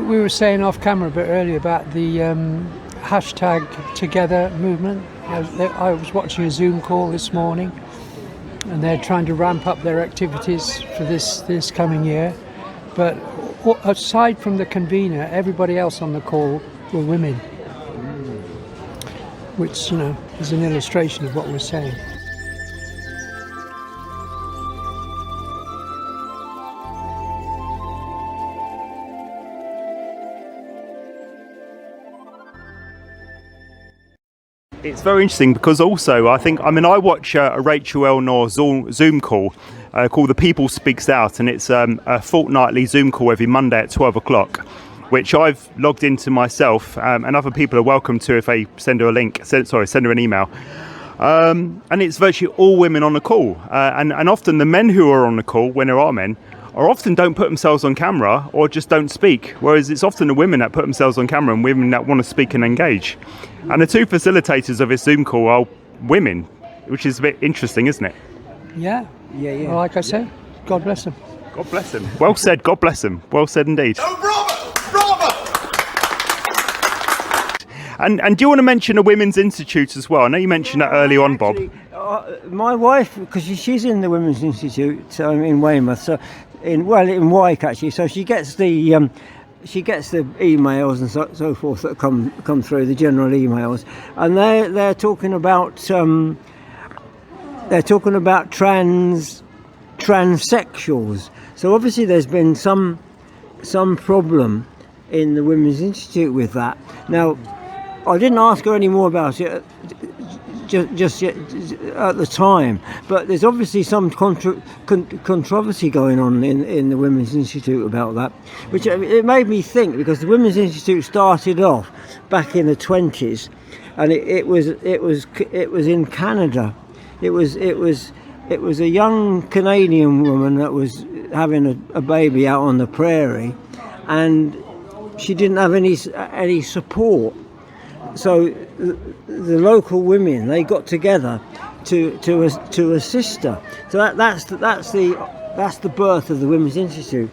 we were saying off camera a bit earlier about the hashtag Together movement. I was watching a Zoom call this morning, and they're trying to ramp up their activities for this coming year. But aside from the convener, everybody else on the call were women, which, you know, is an illustration of what we're saying. It's very interesting because also I watch a Rachel Elnor Zoom call called The People Speaks Out, and it's a fortnightly Zoom call every Monday at 12 o'clock, which I've logged into myself, and other people are welcome to if they send her a link, send her an email. And it's virtually all women on the call, and often the men who are on the call, when there are men, often don't put themselves on camera or just don't speak, whereas it's often the women that put themselves on camera and women that want to speak and engage. And the two facilitators of this Zoom call are women, which is a bit interesting, isn't it? Yeah. Well, like I say, God bless them. God bless them. Well said, God bless them. Well said indeed. Oh, bravo! And do you want to mention a Women's Institute as well? I know you mentioned that early on, Bob. My wife, because she's in the Women's Institute in Weymouth, so in Wyke actually, so she gets the emails and so forth that come through, the general emails, and they're talking about transsexuals. So obviously there's been some problem in the Women's Institute with that. Now, I didn't ask her any more about it just yet at the time, but there's obviously some controversy going on in the Women's Institute about that, which it made me think, because the Women's Institute started off back in the 20s, and it was in Canada. It was a young Canadian woman that was having a baby out on the prairie, and she didn't have any support. So the local women, they got together to assist her. So that's the birth of the Women's Institute.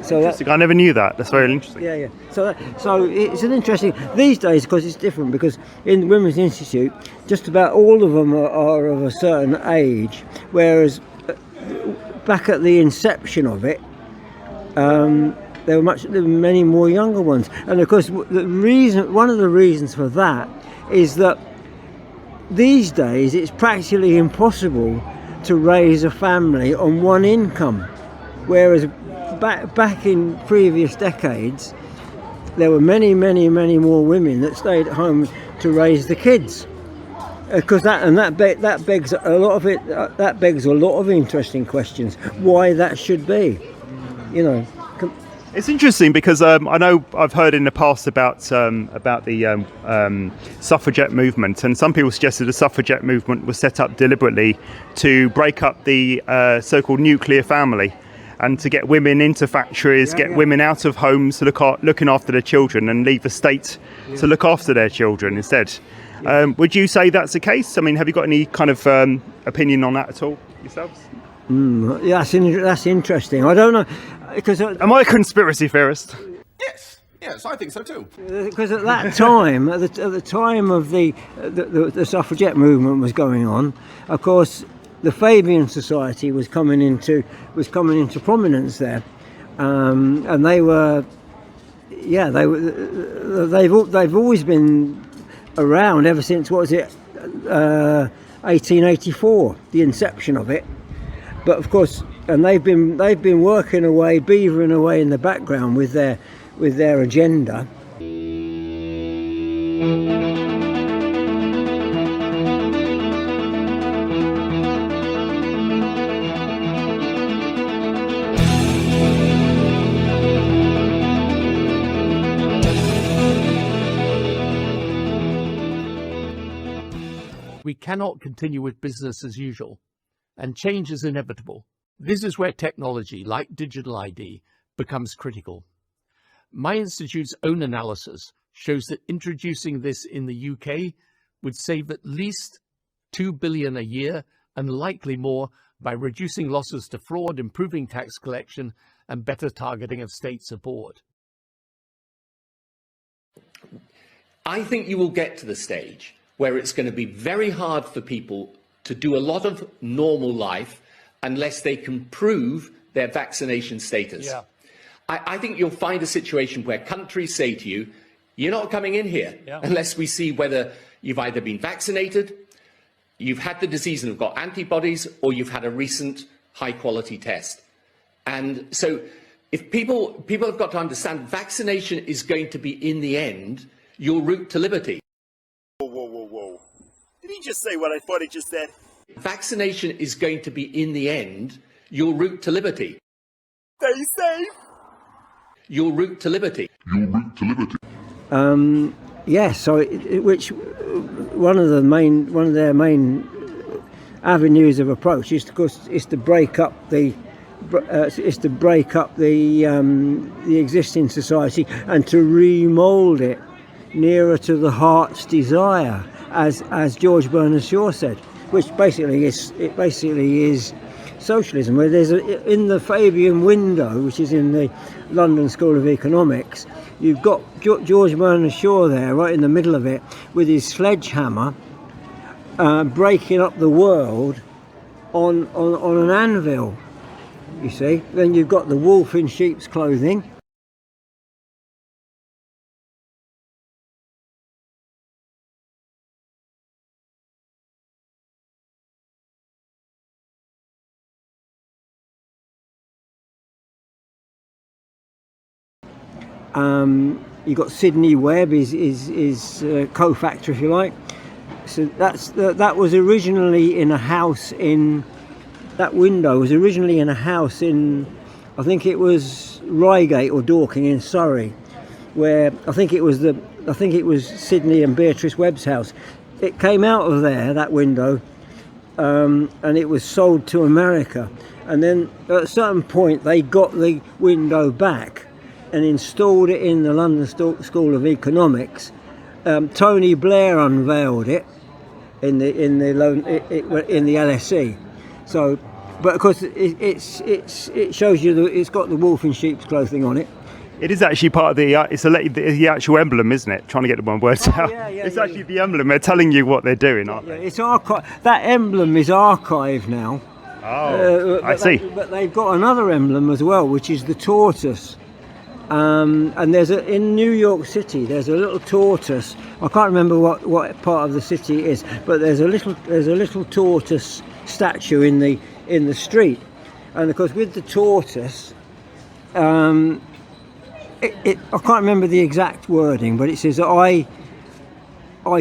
So I never knew that. That's very interesting. Yeah. So it's an interesting these days, because it's different, because in the Women's Institute, just about all of them are of a certain age, whereas back at the inception of it, there were many more younger ones. And of course, one of the reasons for that is that these days it's practically impossible to raise a family on one income, whereas back in previous decades there were many more women that stayed at home to raise the kids. Because that begs a lot of interesting questions. Why that should be, you know. It's interesting because I know I've heard in the past about the Suffragette Movement, and some people suggested the Suffragette Movement was set up deliberately to break up the so-called nuclear family, and to get women into factories, get women out of homes, looking after their children, and leave the state to look after their children instead. Would you say that's the case? I mean, have you got any kind of opinion on that at all yourselves? That's interesting. I don't know, because am I a conspiracy theorist? Yes, I think so too. Because at that time, at the time of the Suffragette Movement was going on, of course, the Fabian Society was coming into prominence there, and they've always been around ever since 1884, the inception of it. But of course, and they've been working away, beavering away in the background with their agenda. We cannot continue with business as usual, and change is inevitable. This is where technology, like digital ID, becomes critical. My institute's own analysis shows that introducing this in the UK would save at least $2 billion a year, and likely more, by reducing losses to fraud, improving tax collection, and better targeting of state support. I think you will get to the stage where it's going to be very hard for people to do a lot of normal life unless they can prove their vaccination status. Yeah. I think you'll find a situation where countries say to you, you're not coming in here unless we see whether you've either been vaccinated, you've had the disease and have got antibodies, or you've had a recent high-quality test. And so if people have got to understand vaccination is going to be, in the end, your route to liberty. Whoa. Did he just say what I thought he just said? Vaccination is going to be, in the end, your route to liberty. Stay safe. Your route to liberty. Yes, so which one of their main avenues of approach is to break up the existing society and to remould it nearer to the heart's desire, as George Bernard Shaw said, which basically is socialism. Where there's in the Fabian window, which is in the London School of Economics, you've got George Bernard Shaw there, right in the middle of it, with his sledgehammer, breaking up the world on an anvil. You see, then you've got the wolf in sheep's clothing. You've got Sidney Webb is co-factor, if you like. So that was originally in a house in. That window was originally in a house in, I think it was Reigate or Dorking in Surrey, where I think it was Sidney and Beatrice Webb's house. It came out of there, that window, and it was sold to America. And then at a certain point they got the window back and installed it in the London School of Economics. Tony Blair unveiled it in the LSE. So, but of course it shows you that it's got the wolf in sheep's clothing on it. It is actually part of the actual emblem, isn't it? Trying to get my words out. It's actually the emblem. They're telling you what they're doing, aren't they? It's that emblem is archived now. Oh, I see. But they've got another emblem as well, which is the tortoise. And in New York City, there's a little tortoise. I can't remember what part of the city it is, but there's a little tortoise statue in the street. And of course, with the tortoise, I can't remember the exact wording, but it says I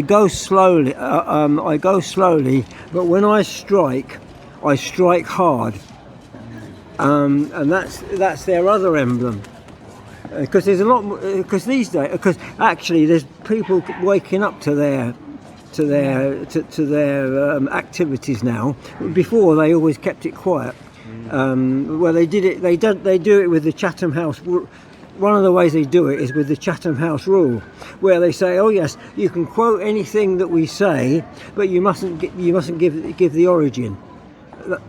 go slowly. I go slowly, but when I strike hard. And that's their other emblem. Because there's a lot. Because these days, because actually, there's people waking up to their activities now. Before, they always kept it quiet. Well, they did it. They do it with the Chatham House. One of the ways they do it is with the Chatham House rule, where they say, "Oh yes, you can quote anything that we say, but you mustn't give the origin."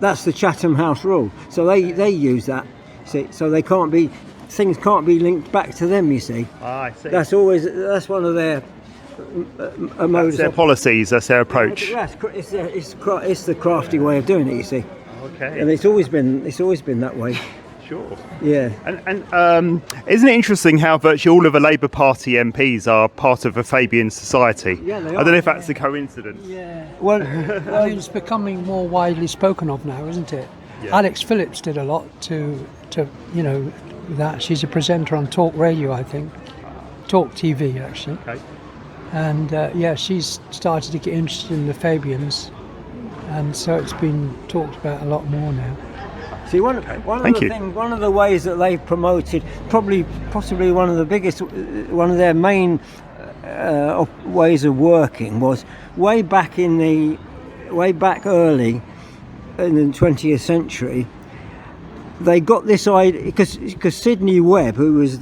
That's the Chatham House rule. So they use that. See, so things can't be linked back to them. You see. I see. That's one of their That's their policies. That's their approach. It's the crafty way of doing it. You see. Okay. And it's always been that way. Sure. Yeah. And isn't it interesting how virtually all of the Labour Party MPs are part of a Fabian Society? Yeah, they I don't know if that's a coincidence. Yeah. Well, it's becoming more widely spoken of now, isn't it? Yeah. Alex Phillips did a lot to that. She's a presenter on Talk Radio, I think. Talk TV, actually. Okay. And she's started to get interested in the Fabians. And so it's been talked about a lot more now. See, one of the ways that they've promoted, possibly one of the biggest, one of their main ways of working was way back early in the 20th century. They got this idea because Sidney Webb, who was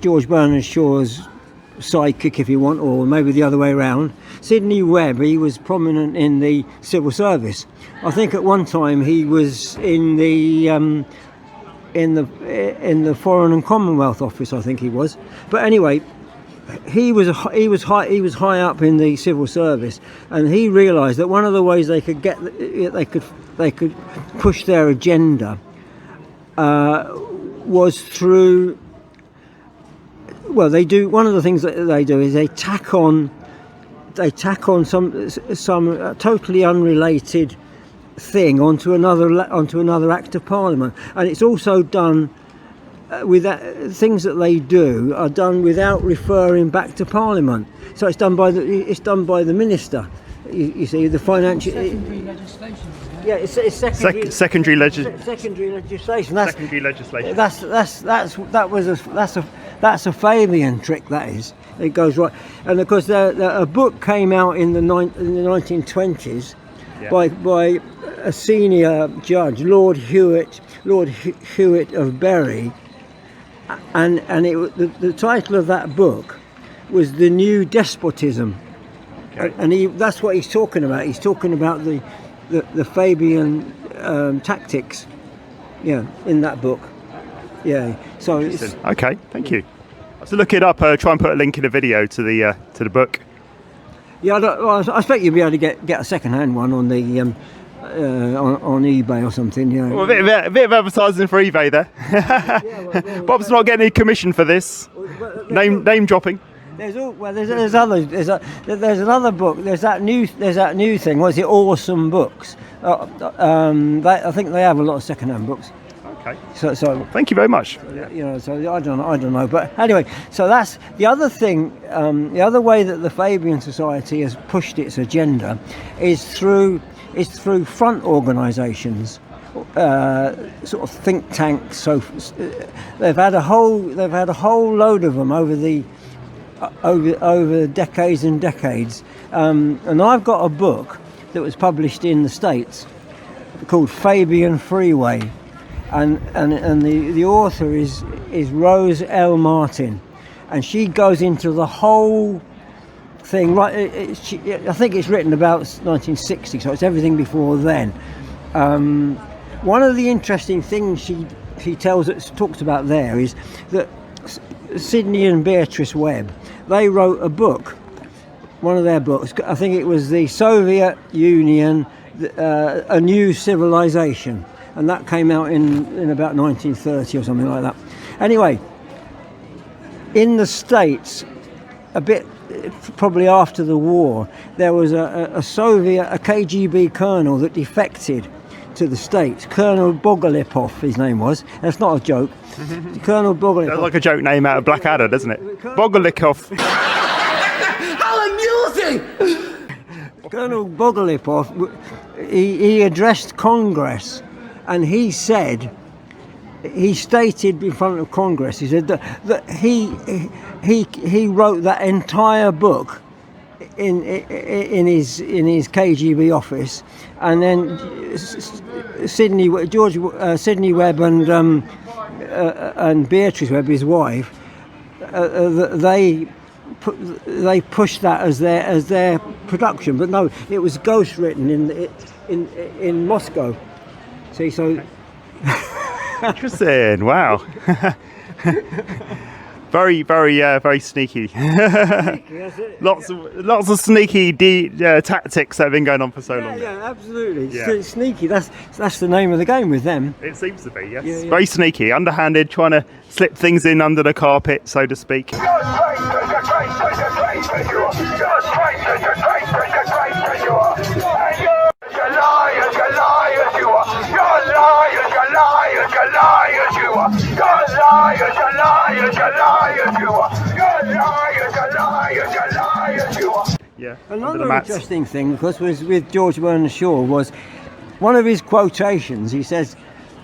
George Bernard Shaw's sidekick, if you want, or maybe the other way around. Sidney Webb, he was prominent in the civil service. I think at one time he was in the in the Foreign and Commonwealth Office, I think he was. But anyway, he was high up in the civil service, and he realised that one of the ways they could push their agenda was through. Well, they do. One of the things that they do is they tack on some totally unrelated thing onto another Act of Parliament, and it's also done with things that they do are done without referring back to Parliament. So it's done by the minister. You see, the financial Secondary legislation. yeah, it's secondary Secondary legislation. legislation. Secondary legislation. That's a Fabian trick. That is. It goes right, and of course, a book came out in the 1920s by a senior judge, Lord Hewart of Bury, and the title of that book was The New Despotism, and that's what he's talking about. He's talking about the Fabian tactics, in that book. Yeah, so it's, okay, thank you. So look it up. Try and put a link in the video to the book. Yeah, I expect you'll be able to get a second-hand one on the on eBay or something. Yeah. Well, a bit of advertising for eBay there. Bob's not getting any commission for this. Name dropping. There's another book. There's that new thing. What is it? Awesome Books. I think they have a lot of second-hand books. Okay. So thank you very much. So I don't know. But anyway, so that's the other thing. The other way that the Fabian Society has pushed its agenda is through front organisations, sort of think tanks. So they've had a whole load of them over decades and decades. And I've got a book that was published in the States called Fabian Freeway. And the author is Rose L. Martin, and she goes into the whole thing. Right, I think it's written about 1960, so it's everything before then. One of the interesting things she talks about there is that Sidney and Beatrice Webb, they wrote a book, one of their books. I think it was the Soviet Union, A New Civilization. And that came out in about 1930 or something like that. Anyway, in the States, a bit probably after the war, there was a KGB colonel that defected to the States. Colonel Bogolipov, his name was. That's not a joke. Colonel Bogolipov. That's like a joke name out of Blackadder, doesn't it? Bogolipov. How amusing! Colonel Bogolipov, he addressed Congress. And he stated in front of Congress, he said that he wrote that entire book in his KGB office, and then Sidney Webb and Beatrice Webb, his wife, they pushed that as their production, but no, it was ghostwritten in Moscow. See, so interesting. Wow. Very, very sneaky. Lots of sneaky tactics that have been going on for so long. Yeah, absolutely. Yeah. Sneaky. That's the name of the game with them. It seems to be. Yes. Yeah. Very sneaky, underhanded, trying to slip things in under the carpet, so to speak. Yeah. Another interesting thing, of course, was with George Bernard Shaw was one of his quotations. He said,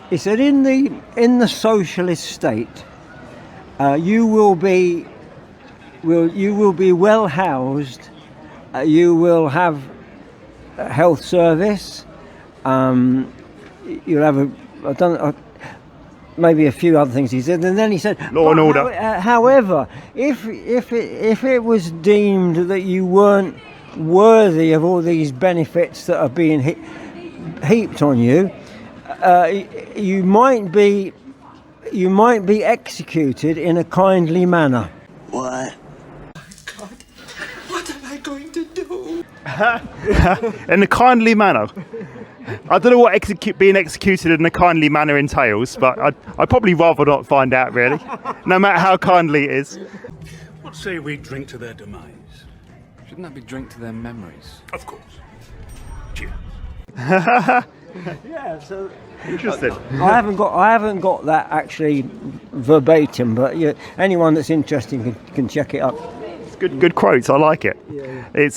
in the socialist state, you will be well housed. You will have a health service. You'll have maybe a few other things he said, and then he said law and order. However, if it was deemed that you weren't worthy of all these benefits that are being heaped on you, you might be you might be executed in a kindly manner. What? God, what am I going to do? In a kindly manner. I don't know what being executed in a kindly manner entails, but I'd probably rather not find out, really, no matter how kindly it is. What say we drink to their demise? Shouldn't that be drink to their memories? Of course. Cheers. Yeah, so Interesting. I haven't got that actually verbatim, but yeah, anyone that's interested can check it up. It's good quotes. I like it.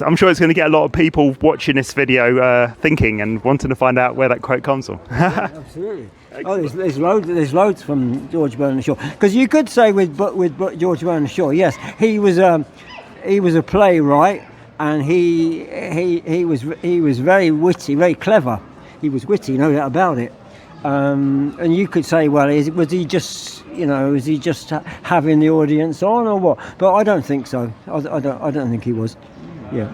I'm sure it's going to get a lot of people watching this video thinking and wanting to find out where that quote comes from. Absolutely. Oh, there's loads from George Bernard Shaw. Because you could say with George Bernard Shaw, yes, he was a playwright, and he was very witty, very clever. He was witty, no doubt about it. And you could say, well, was he just having the audience on or what? But I don't think so. I don't think he was. Yeah.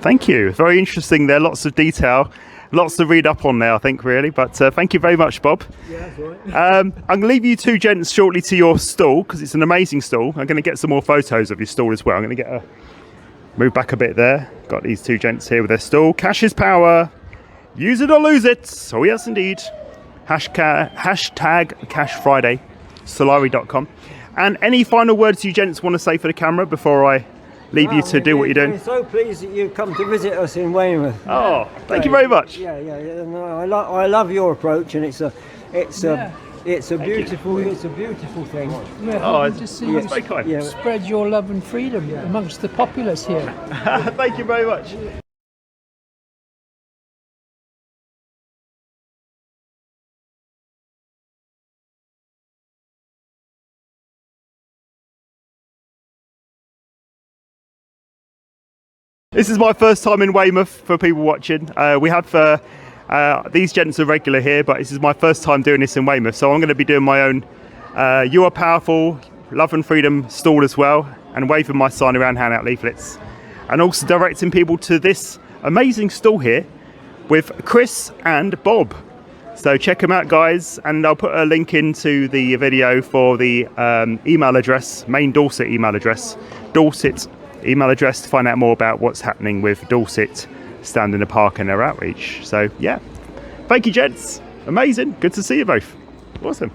Thank you. Very interesting there. Lots of detail. Lots to read up on there, I think, really. But thank you very much, Bob. Yeah, that's right. I'm going to leave you two gents shortly to your stall, because it's an amazing stall. I'm going to get some more photos of your stall as well. I'm going to move back a bit there. Got these two gents here with their stall. Cash is power. Use it or lose it. Oh, yes, indeed. Hashtag Cash Friday. Solari.com. And any final words you gents want to say for the camera before I leave you to do what you're doing? We're so pleased that you've come to visit us in Weymouth. Oh, thank you very much. Yeah. No, I love your approach, and it's a beautiful thing. We're hoping to see you very kind. spread your love and freedom amongst the populace here. Thank you very much. This is my first time in Weymouth for people watching. We have these gents are regular here, but this is my first time doing this in Weymouth, so I'm going to be doing my own You Are Powerful, Love and Freedom stall as well, and waving my sign around, handing out leaflets, and also directing people to this amazing stall here with Chris and Bob. So check them out, guys, and I'll put a link into the video for the email address, main Dorset email address, Dorset email address, to find out more about what's happening with Dorset Stand in the Park and their outreach. So yeah, thank you, gents. Amazing. Good to see you both. Awesome.